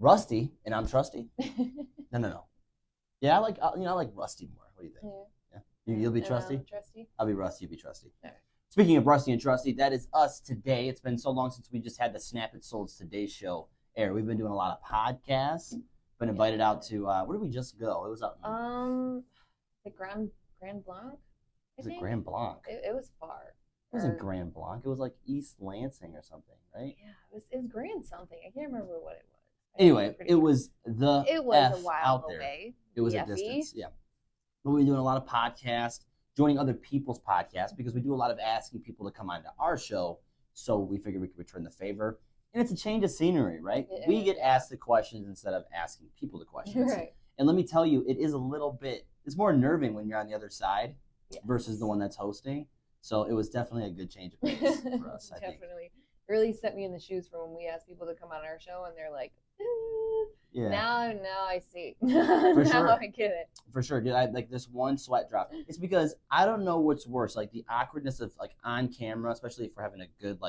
Rusty, and I'm trusty? No. Yeah, I like Rusty more. What do you think? Yeah. You'll be trusty? Trusty? I'll be Rusty, you'll be trusty. All right. Speaking of Rusty and Trusty, that is us today. It's been so long since we just had the Snap It Sold Today show air. We've been doing a lot of podcasts. Been invited out to where did we just go? It was out in the Grand Blanc. Was it Grand Blanc? It was far. It wasn't Grand Blanc. It was like East Lansing or something, right? Yeah, it was Grand something. I can't remember what it was. Anyway, it was a while away. It was a distance, yeah. But we're doing a lot of podcasts, joining other people's podcasts because we do a lot of asking people to come onto our show. So we figured we could return the favor. And it's a change of scenery, right? Yeah. We get asked the questions instead of asking people the questions. Right. And let me tell you, it is a little bit, it's more unnerving when you're on the other side versus the one that's hosting. So it was definitely a good change of pace for us, I think. Definitely. Really set me in the shoes for when we ask people to come on our show and they're like, now I see. For sure. Now I get it. For sure, dude. I like this one sweat drop. It's because I don't know what's worse, like the awkwardness of like on camera, especially if we're having a good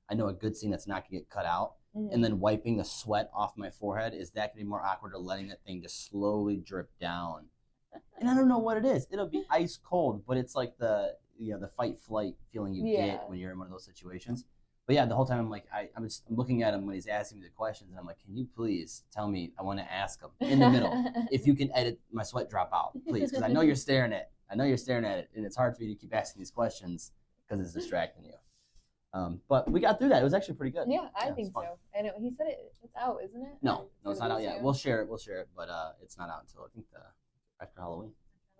I know a good scene that's not gonna get cut out, and then wiping the sweat off my forehead. Is that gonna be more awkward, or letting that thing just slowly drip down? And I don't know what it is. It'll be ice cold, but it's like the fight flight feeling you get when you're in one of those situations. But yeah, the whole time I'm like, I'm looking at him when he's asking me the questions, and I'm like, can you please tell me? I want to ask him in the middle. If you can edit my sweat drop out, please, because I know you're staring at it, and it's hard for you to keep asking these questions because it's distracting you. But we got through that. It was actually pretty good. Yeah, I think so. And he said it's out, isn't it? No, it's not out yet. We'll share it, but it's not out until I think after Halloween.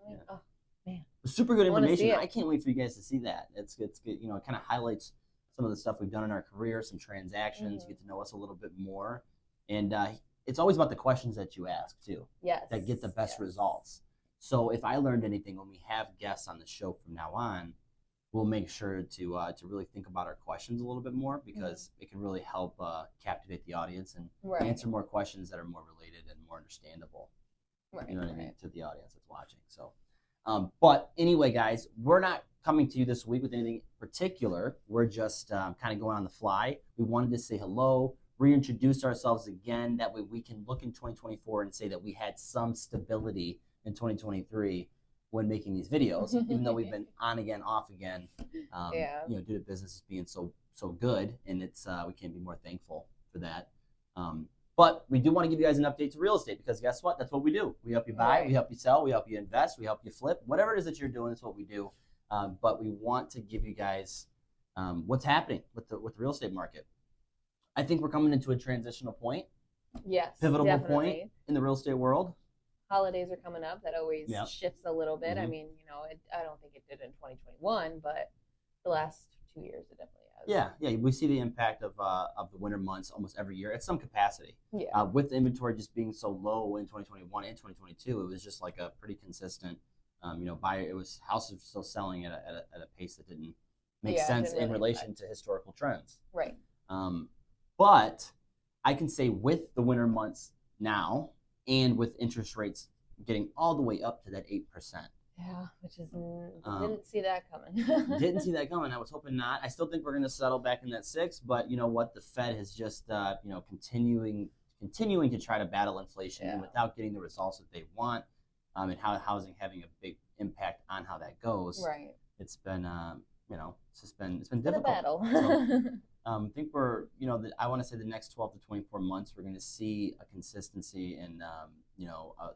Yeah. Oh man, super good information. I can't wait for you guys to see that. It's good. It kind of highlights some of the stuff we've done in our career, some transactions. You get to know us a little bit more, and it's always about the questions that you ask too. Yes. That get the best results. So if I learned anything when we have guests on the show from now on, we'll make sure to really think about our questions a little bit more because it can really help captivate the audience and answer more questions that are more related and more understandable. Right. You know what I mean, to the audience that's watching. So, but anyway, guys, we're not coming to you this week with anything particular. We're just kind of going on the fly. We wanted to say hello, reintroduce ourselves again. That way we can look in 2024 and say that we had some stability in 2023 when making these videos, even though we've been on again, off again, due to business being so good, and it's we can't be more thankful for that. But we do want to give you guys an update to real estate because guess what? That's what we do. We help you buy, we help you sell, we help you invest, we help you flip. Whatever it is that you're doing, that's what we do. But we want to give you guys what's happening with the real estate market. I think we're coming into a transitional point. Yes, pivotal point in the real estate world. Holidays are coming up. That always shifts a little bit. I mean, I don't think it did in 2021, but the last 2 years it definitely has. Yeah. We see the impact of the winter months almost every year at some capacity. Yeah. With the inventory just being so low in 2021 and 2022, it was just like a pretty consistent, buyer. It was houses were still selling at a pace that didn't make sense in relation to historical trends. Right. But I can say with the winter months now, and with interest rates getting all the way up to that 8%. Yeah, which is didn't see that coming. Didn't see that coming. I was hoping not. I still think we're going to settle back in that 6, but you know what? The Fed has just continuing to try to battle inflation and without getting the results that they want, and how housing having a big impact on how that goes. Right. It's been it's been difficult. A battle. So, I think we're, I want to say the next 12 to 24 months, we're going to see a consistency in,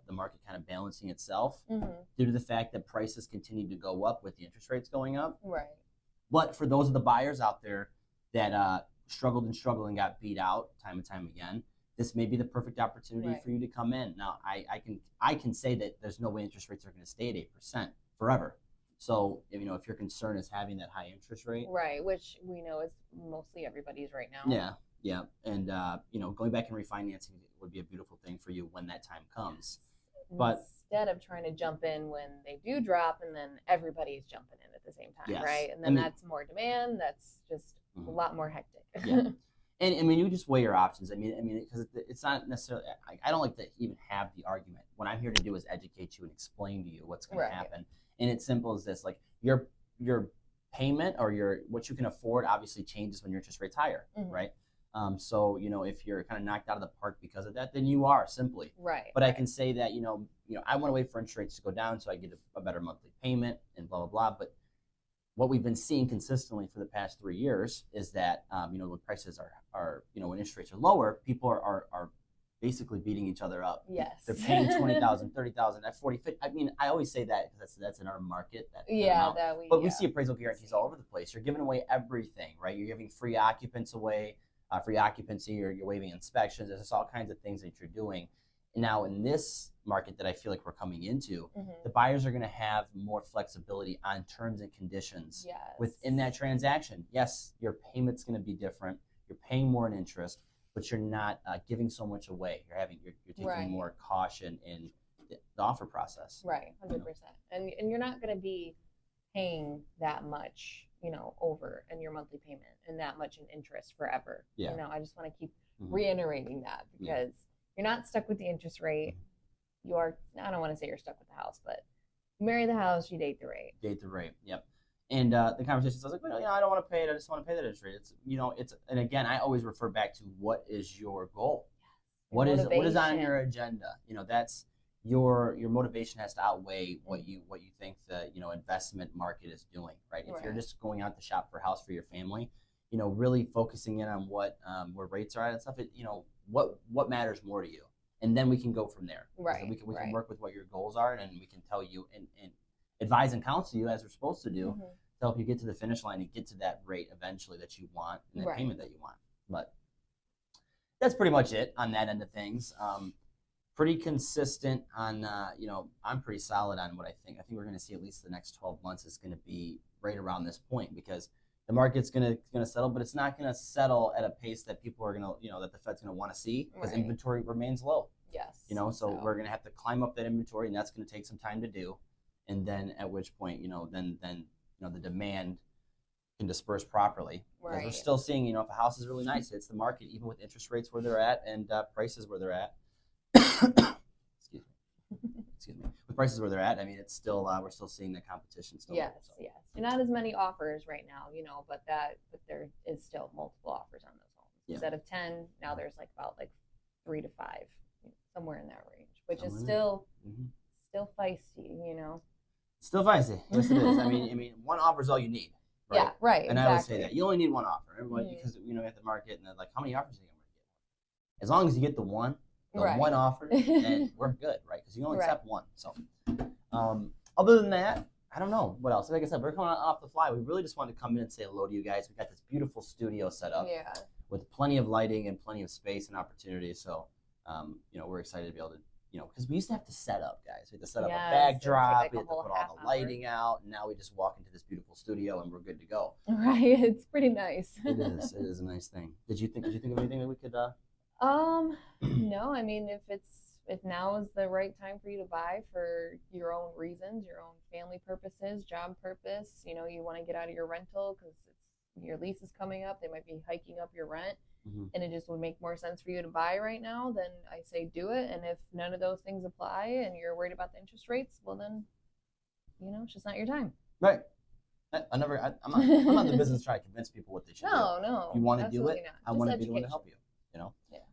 the market kind of balancing itself due to the fact that prices continue to go up with the interest rates going up. Right. But for those of the buyers out there that struggled and got beat out time and time again, this may be the perfect opportunity for you to come in. Now, I can say that there's no way interest rates are going to stay at 8% forever. So, if your concern is having that high interest rate. Right, which we know is mostly everybody's right now. Yeah. And, going back and refinancing would be a beautiful thing for you when that time comes. But instead of trying to jump in when they do drop and then everybody's jumping in at the same time, right? And then that's more demand. That's just a lot more hectic. Yeah. And I mean, you just weigh your options. I mean, because it's not necessarily, I don't like to even have the argument. What I'm here to do is educate you and explain to you what's going to happen. And it's simple as this, like your payment or what you can afford obviously changes when your interest rate's higher, right? So, if you're kind of knocked out of the park because of that, then you are simply. Right. But I can say that, I want to wait for interest rates to go down so I get a better monthly payment and blah, blah, blah. But what we've been seeing consistently for the past 3 years is that, when prices are when interest rates are lower, people are basically beating each other up. Yes. They're paying $20,000, $30,000, at 40, 50. I mean, I always say that because that's in our market. We see appraisal guarantees all over the place. You're giving away everything, right? You're giving free occupants away, free occupancy, or you're waiving inspections. There's just all kinds of things that you're doing. And now in this market that I feel like we're coming into, the buyers are going to have more flexibility on terms and conditions within that transaction. Yes, your payment's going to be different. You're paying more in interest, but you're not giving so much away. You're taking more caution in the offer process. Right, 100%. And you're not going to be paying that much, over in your monthly payment and that much in interest forever. Yeah. I just want to keep reiterating that because you're not stuck with the interest rate. I don't want to say you're stuck with the house, but you marry the house, you date the rate. Date the rate, yep. And the conversation, I was like, well, I don't want to pay it. I just want to pay that interest rate. And again, I always refer back to what is your goal? What is on your agenda? That's your motivation has to outweigh what you think the investment market is doing, right? If you're just going out to shop for a house for your family, really focusing in on what where rates are at and stuff, what matters more to you, and then we can go from there. Right. So we can work with what your goals are, and we can tell you and advise and counsel you as we're supposed to do to help you get to the finish line and get to that rate eventually that you want and the payment that you want. But that's pretty much it on that end of things. Pretty consistent on, I'm pretty solid on what I think. I think we're going to see at least the next 12 months is going to be right around this point because the market's going to settle, but it's not going to settle at a pace that people are going to, that the Fed's going to want to see because inventory remains low. Yes. So we're going to have to climb up that inventory, and that's going to take some time to do. And then at which point, then the demand can disperse properly. Because we're still seeing, if a house is really nice, it's the market, even with interest rates where they're at and prices where they're at. Excuse me. With prices where they're at, I mean, it's still we're still seeing the competition still. Yes, yes. And not as many offers right now, but there is still multiple offers on those homes. Yeah. Instead of 10, now there's about 3 to 5, somewhere in that range, which is still feisty, Still feisty. Yes, it is. I mean, one offer is all you need. Right? Yeah, right. And I always say that you only need one offer. Everybody, because at the market, and they're like, how many offers are you going to get? As long as you get the one offer, then we're good, right? Because you only accept one. So, other than that, I don't know what else. Like I said, we're coming off the fly. We really just wanted to come in and say hello to you guys. We got this beautiful studio set up with plenty of lighting and plenty of space and opportunity. So, we're excited to be able to. Because we used to have to set up, guys. We had to set up a backdrop, we had to put all the lighting out, and now we just walk into this beautiful studio and we're good to go. Right, it's pretty nice. It is. It is a nice thing. Did you think of anything that we could? No. I mean, if now is the right time for you to buy for your own reasons, your own family purposes, job purpose, you want to get out of your rental because your lease is coming up. They might be hiking up your rent. And it just would make more sense for you to buy right now, then I say do it. And if none of those things apply and you're worried about the interest rates, well then, it's just not your time. Right. I'm not in the business trying to convince people what they should do. No. If you want to do it, I want to be the one to help you. Yeah.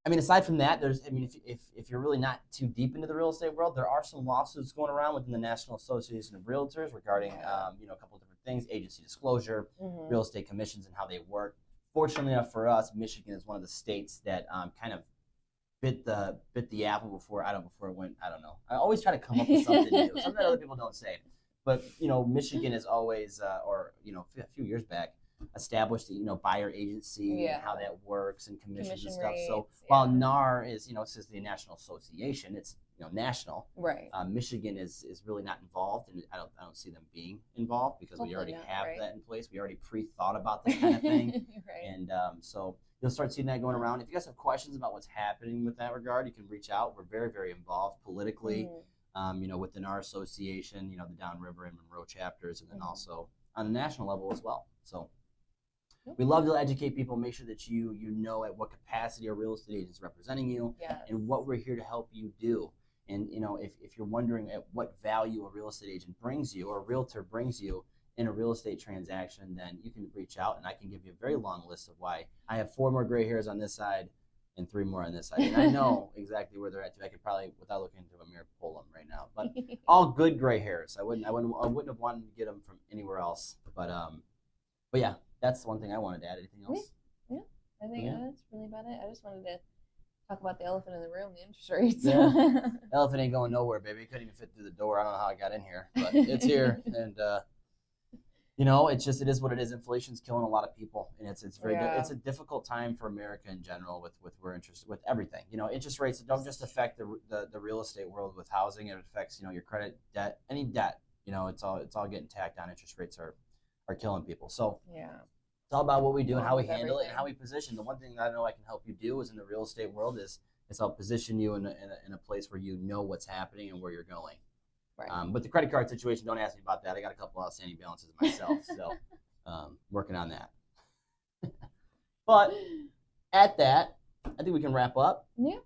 I mean, aside from that, if you're really not too deep into the real estate world, there are some lawsuits going around within the National Association of Realtors regarding, a couple of different things, agency disclosure, real estate commissions, and how they work. Fortunately enough for us, Michigan is one of the states that kind of bit the apple before it went. I don't know. I always try to come up with something new, something that other people don't say. But Michigan is always, a few years back, established buyer agency and how that works and commissions and stuff. Rates, so while NAR is it says the National Association, it's national. Right. Michigan is really not involved, and I don't see them being involved because we already have that in place. We already pre-thought about this kind of thing, and so you'll start seeing that going around. If you guys have questions about what's happening with that regard, you can reach out. We're very, very involved politically. Within our association, the Downriver and Monroe chapters, and then also on a national level as well. So we love to educate people, make sure that you know at what capacity a real estate agent is representing you and what we're here to help you do. And, if you're wondering at what value a real estate agent brings you or a realtor brings you, in a real estate transaction, then you can reach out and I can give you a very long list of why. I have 4 more gray hairs on this side and 3 more on this side. And I know exactly where they're at too. I could probably, without looking into a mirror, pull them right now. But all good gray hairs. I wouldn't have wanted to get them from anywhere else. But yeah, that's one thing I wanted to add. Anything else? Yeah, I think that's really about it. I just wanted to talk about the elephant in the room, the interest rates. Yeah. Elephant ain't going nowhere, baby. It couldn't even fit through the door. I don't know how I got in here, but it's here. And it is what it is. Inflation's killing a lot of people, and it's it's a difficult time for America in general with where interest with everything. Interest rates don't just affect the real estate world with housing. It affects your credit, debt, any debt. It's all getting tacked on. Interest rates are killing people. So yeah, it's all about what we do and how we handle everything. it and how we position. The one thing that I know I can help you do is in the real estate world is I'll position you in a place where you know what's happening and where you're going. Right. But the credit card situation, don't ask me about that. I got a couple outstanding balances myself, so working on that. But at that, I think we can wrap up. Yeah.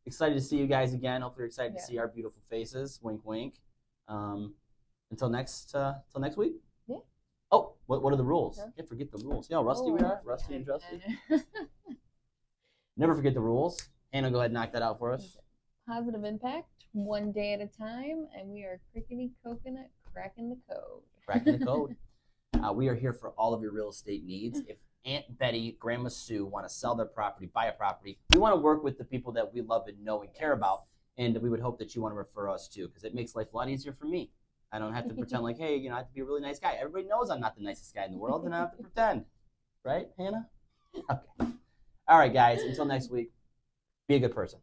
Excited to see you guys again. Hopefully, you're excited to see our beautiful faces. Wink, wink. Until next week. Yeah. Oh, what are the rules? Huh? Can't forget the rules. You know how rusty we are? Rusty and Justy. Never forget the rules. Hannah, go ahead and knock that out for us. Positive impact, one day at a time, and we are crickety coconut cracking the code. Cracking the code. We are here for all of your real estate needs. If Aunt Betty, Grandma Sue want to sell their property, buy a property, we want to work with the people that we love and know and care about, and we would hope that you want to refer us too, because it makes life a lot easier for me. I don't have to pretend like, hey, I have to be a really nice guy. Everybody knows I'm not the nicest guy in the world, and I don't have to pretend. Right, Hannah? Okay. All right, guys. Until next week, be a good person.